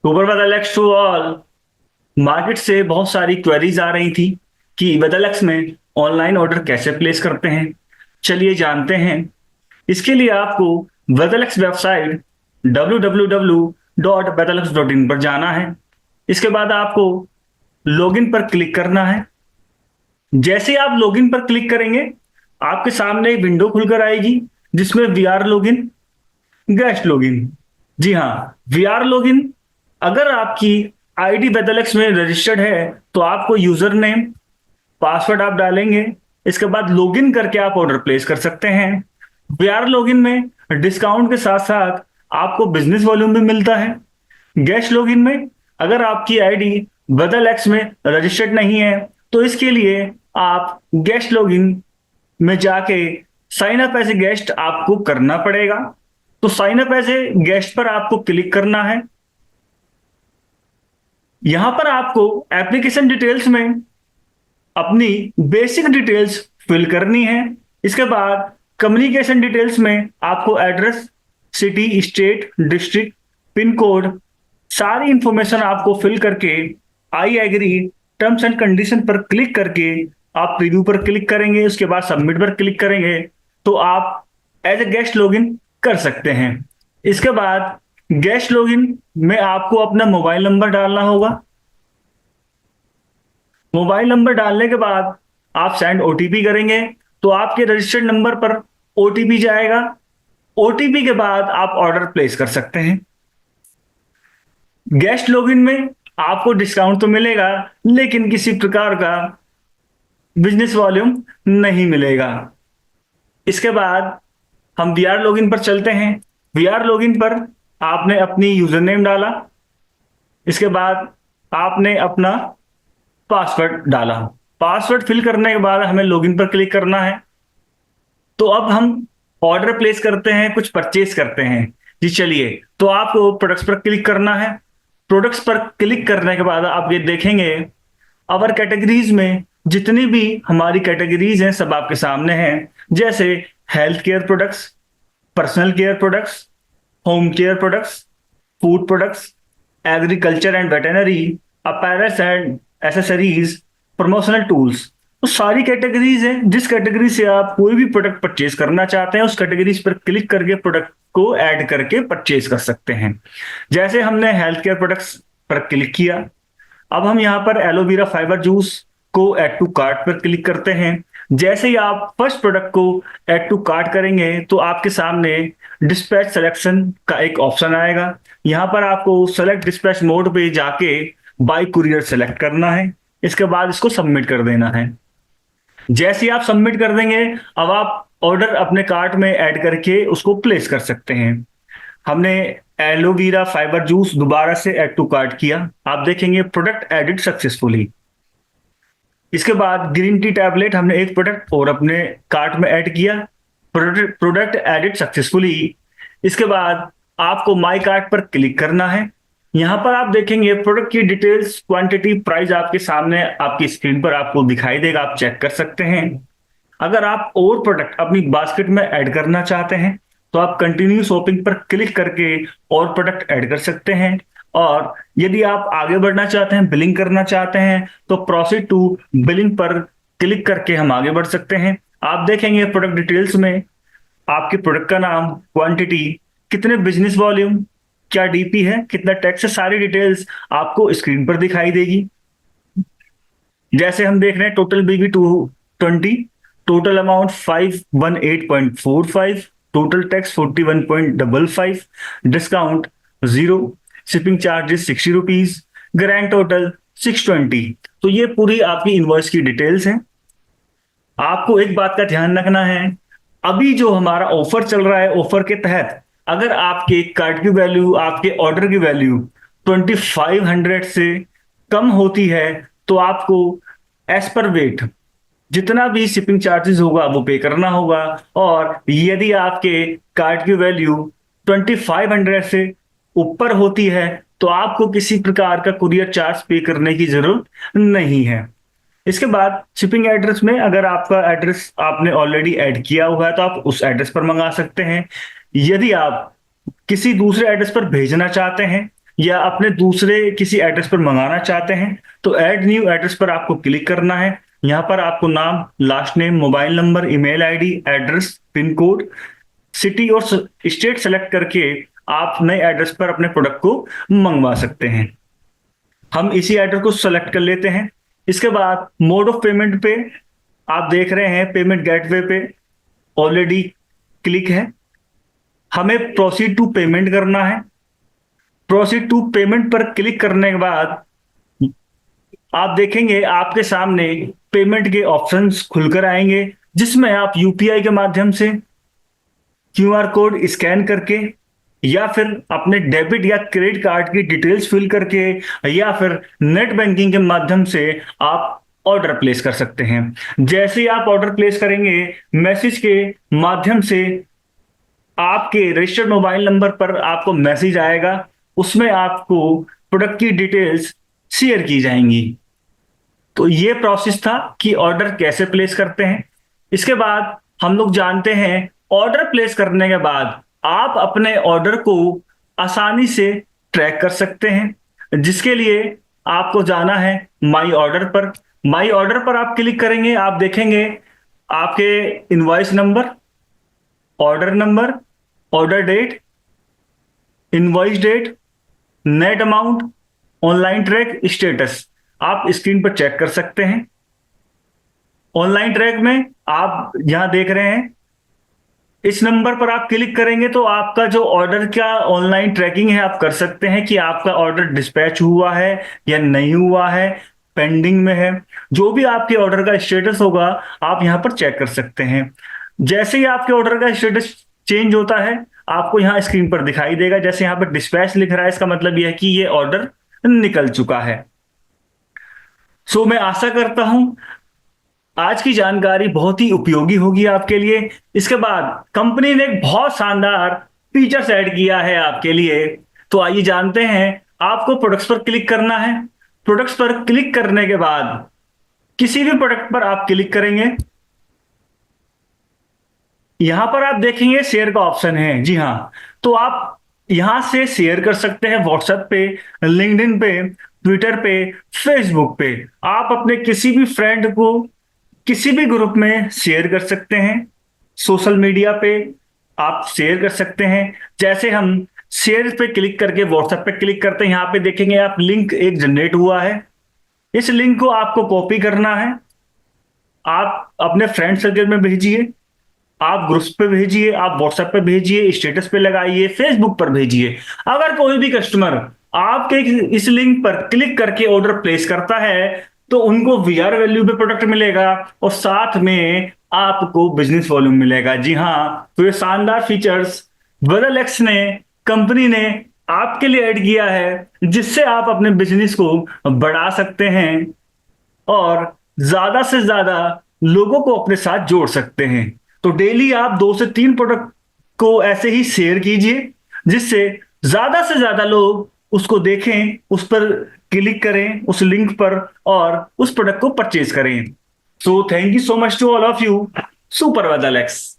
सुप्रभात Alex to all. Market से बहुत सारी क्वेरीज आ रही थी कि वेदएलेक्स में ऑनलाइन ऑर्डर कैसे प्लेस करते हैं। चलिए जानते हैं। इसके लिए आपको वेदएलेक्स वेबसाइट www.wedelx.in पर जाना है। इसके बाद आपको लॉगिन पर क्लिक करना है। जैसे ही आप लॉगिन पर क्लिक करेंगे, आपके सामने एक विंडो खुलकर आएगी जिसमें we are login, guest login. जी हाँ, वी आर लॉगिन। अगर आपकी आईडी वेदएलेक्स में रजिस्टर्ड है तो आपको यूजर नेम पासवर्ड आप डालेंगे। इसके बाद लॉगिन करके आप ऑर्डर प्लेस कर सकते हैं। वीआर लॉगिन में डिस्काउंट के साथ साथ आपको बिजनेस वॉल्यूम भी मिलता है। गेस्ट लॉगिन में अगर आपकी आईडी वेदएलेक्स में रजिस्टर्ड नहीं है तो इसके लिए आप गेस्ट लॉगिन में जाके sign up as a guest आपको करना पड़ेगा। तो sign up as a guest पर आपको क्लिक करना है। यहां पर आपको एप्लीकेशन डिटेल्स में अपनी बेसिक डिटेल्स फिल करनी है। इसके बाद कम्युनिकेशन डिटेल्स में आपको address, city, state, district, pin code, सारी इंफॉर्मेशन आपको फिल करके I agree terms and condition पर क्लिक करके आप प्रीव्यू पर क्लिक करेंगे। उसके बाद सबमिट पर क्लिक करेंगे तो आप एज ए गेस्ट लॉगिन कर सकते हैं। इसके बाद गेस्ट लॉगिन में आपको अपना मोबाइल नंबर डालना होगा। मोबाइल नंबर डालने के बाद आप सेंड ओटीपी करेंगे तो आपके रजिस्टर्ड नंबर पर ओटीपी जाएगा। ओटीपी के बाद आप ऑर्डर प्लेस कर सकते हैं। गेस्ट लॉगिन में आपको डिस्काउंट तो मिलेगा लेकिन किसी प्रकार का बिजनेस वॉल्यूम नहीं मिलेगा। इसके बाद हम वीआर लॉगिन पर चलते हैं। वीआर लॉगिन पर आपने अपनी यूजर नेम डाला। इसके बाद आपने अपना पासवर्ड डाला। पासवर्ड फिल करने के बाद हमें लॉगिन पर क्लिक करना है। तो अब हम ऑर्डर प्लेस करते हैं, कुछ परचेज करते हैं। जी चलिए, तो आपको प्रोडक्ट्स पर क्लिक करना है। प्रोडक्ट्स पर क्लिक करने के बाद आप ये देखेंगे अवर कैटेगरीज में जितनी भी हमारी कैटेगरीज हैं सब आपके सामने हैं। जैसे health care products, personal care products, home care products, food products, agriculture and veterinary, apparels and accessories, promotional tools. तो सारी कैटेगरीज हैं। जिस कैटेगरी से आप कोई भी प्रोडक्ट परचेज करना चाहते हैं उस कैटेगरीज पर क्लिक करके प्रोडक्ट को ऐड करके परचेज कर सकते हैं। जैसे हमने हेल्थ केयर प्रोडक्ट्स पर क्लिक किया, अब हम यहाँ पर एलोवेरा फाइबर जूस को ऐड टू कार्ट पर क्लिक करते हैं। जैसे ही आप फर्स्ट प्रोडक्ट को ऐड टू कार्ट करेंगे तो आपके सामने डिस्पैच सिलेक्शन का एक ऑप्शन आएगा। यहाँ पर आपको सेलेक्ट डिस्पैच मोड पे जाके बाय कुरियर सेलेक्ट करना है। इसके बाद इसको सबमिट कर देना है। जैसे ही आप सबमिट कर देंगे अब आप ऑर्डर अपने कार्ट में ऐड करके उसको प्लेस कर सकते हैं। हमने एलोवेरा फाइबर जूस दोबारा से ऐड टू कार्ट किया। आप देखेंगे प्रोडक्ट एडिड सक्सेसफुली। इसके बाद ग्रीन टी टैबलेट हमने एक प्रोडक्ट और अपने कार्ट में ऐड किया। Product added successfully. इसके बाद आपको माई कार्ट पर क्लिक करना है। यहां पर आप देखेंगे प्रोडक्ट की डिटेल्स, क्वांटिटी, प्राइस आपके सामने आपकी स्क्रीन पर आपको दिखाई देगा। आप चेक कर सकते हैं। अगर आप और प्रोडक्ट अपनी बास्केट में ऐड करना चाहते हैं तो आप कंटिन्यू शॉपिंग पर क्लिक करके और प्रोडक्ट ऐड कर सकते हैं। और यदि आप आगे बढ़ना चाहते हैं, बिलिंग करना चाहते हैं तो प्रोसीड टू बिलिंग पर क्लिक करके हम आगे बढ़ सकते हैं। आप देखेंगे प्रोडक्ट डिटेल्स में आपके प्रोडक्ट का नाम, क्वांटिटी, कितने बिजनेस वॉल्यूम, क्या डीपी है, कितना टैक्स है, सारी डिटेल्स आपको स्क्रीन पर दिखाई देगी। जैसे हम देख रहे हैं टोटल बीबी 220, total amount 518.45, total tax 41.55, discount 0, shipping charges 60 rupees, grand total 620। तो ये पूरी आपकी इनवॉइस की डिटेल्स हैं। आपको एक बात का ध्यान रखना है, अभी जो हमारा ऑफर चल रहा है, ऑफर के तहत अगर आपके कार्ड की वैल्यू, आपके ऑर्डर की वैल्यू 2500 से कम होती है तो आपको एज पर वेट जितना भी शिपिंग चार्जेस होगा वो पे करना होगा। और यदि आपके कार्ड की वैल्यू 2500 से ऊपर होती है तो आपको किसी प्रकार का कुरियर चार्ज पे करने की जरूरत नहीं है। इसके बाद शिपिंग एड्रेस में अगर आपका एड्रेस आपने ऑलरेडी ऐड किया हुआ है तो आप उस एड्रेस पर मंगा सकते हैं। यदि आप किसी दूसरे एड्रेस पर भेजना चाहते हैं या अपने दूसरे किसी एड्रेस पर मंगाना चाहते हैं तो ऐड न्यू एड्रेस पर आपको क्लिक करना है। यहाँ पर आपको नाम, last name, mobile number, email ID, address, pin code, city और स्टेट सेलेक्ट करके आप नए एड्रेस पर अपने प्रोडक्ट को मंगवा सकते हैं। हम इसी एड्रेस को सेलेक्ट कर लेते हैं। इसके बाद मोड ऑफ पेमेंट पे आप देख रहे हैं पेमेंट गेटवे पे ऑलरेडी क्लिक है। हमें प्रोसीड टू पेमेंट करना है। प्रोसीड टू पेमेंट पर क्लिक करने के बाद आप देखेंगे आपके सामने पेमेंट के ऑप्शंस खुलकर आएंगे, जिसमें आप यूपीआई के माध्यम से क्यूआर कोड स्कैन करके या फिर अपने डेबिट या क्रेडिट कार्ड की डिटेल्स फिल करके या फिर नेट बैंकिंग के माध्यम से आप ऑर्डर प्लेस कर सकते हैं। जैसे ही आप ऑर्डर प्लेस करेंगे, मैसेज के माध्यम से आपके रजिस्टर्ड मोबाइल नंबर पर आपको मैसेज आएगा, उसमें आपको प्रोडक्ट की डिटेल्स शेयर की जाएंगी। तो ये प्रोसेस था कि ऑर्डर कैसे प्लेस करते हैं। इसके बाद हम लोग जानते हैं ऑर्डर प्लेस करने के बाद आप अपने ऑर्डर को आसानी से ट्रैक कर सकते हैं, जिसके लिए आपको जाना है माई ऑर्डर पर। माई ऑर्डर पर आप क्लिक करेंगे, आप देखेंगे आपके invoice number, order number, order date, invoice date, net amount, online track status आप स्क्रीन पर चेक कर सकते हैं। ऑनलाइन ट्रैक में आप यहां देख रहे हैं, इस नंबर पर आप क्लिक करेंगे तो आपका जो ऑर्डर का ऑनलाइन ट्रैकिंग है आप कर सकते हैं कि आपका ऑर्डर डिस्पैच हुआ है या नहीं हुआ है, पेंडिंग में है। जो भी आपके ऑर्डर का स्टेटस होगा आप यहां पर चेक कर सकते हैं। जैसे ही आपके ऑर्डर का स्टेटस चेंज होता है आपको यहाँ स्क्रीन पर दिखाई देगा। जैसे यहाँ पर डिस्पैच लिख रहा है, इसका मतलब यह है कि ये ऑर्डर निकल चुका है। सो मैं आशा करता हूं आज की जानकारी बहुत ही उपयोगी होगी आपके लिए। इसके बाद कंपनी ने एक बहुत शानदार फीचर्स ऐड किया है आपके लिए। तो आइए जानते हैं। आपको प्रोडक्ट्स पर क्लिक करना है। प्रोडक्ट्स पर क्लिक करने के बाद किसी भी प्रोडक्ट पर आप क्लिक करेंगे, यहां पर आप देखेंगे शेयर का ऑप्शन है। जी हाँ, तो आप यहां से शेयर कर सकते हैं व्हाट्सएप पे, लिंक्डइन पे, ट्विटर पे, फेसबुक पे। आप अपने किसी भी फ्रेंड को किसी भी ग्रुप में शेयर कर सकते हैं। सोशल मीडिया पे आप शेयर कर सकते हैं। जैसे हम शेयर पे क्लिक करके व्हाट्सएप पे क्लिक करते हैं, यहां पे देखेंगे आप लिंक एक जनरेट हुआ है। इस लिंक को आपको कॉपी करना है, आप अपने फ्रेंड सर्कल में भेजिए, आप ग्रुप्स पे भेजिए, आप व्हाट्सएप पे भेजिए, स्टेटस पे लगाइए, फेसबुक पर भेजिए। अगर कोई भी कस्टमर आपके इस लिंक पर क्लिक करके ऑर्डर प्लेस करता है तो उनको वीआर वैल्यू पे प्रोडक्ट मिलेगा और साथ में आपको बिजनेस वॉल्यूम मिलेगा। जी हाँ, तो ये शानदार फीचर्स बदल एक्स ने, कंपनी ने आपके लिए ऐड किया है, जिससे आप अपने बिजनेस को बढ़ा सकते हैं और ज्यादा से ज्यादा लोगों को अपने साथ जोड़ सकते हैं। तो डेली आप 2 से 3 प्रोडक्ट को ऐसे ही शेयर कीजिए, जिससे ज्यादा से ज्यादा लोग उसको देखें, उस पर क्लिक करें उस लिंक पर और उस प्रोडक्ट को परचेज करें। So thank you so much to all of you. Super बदल एक्स।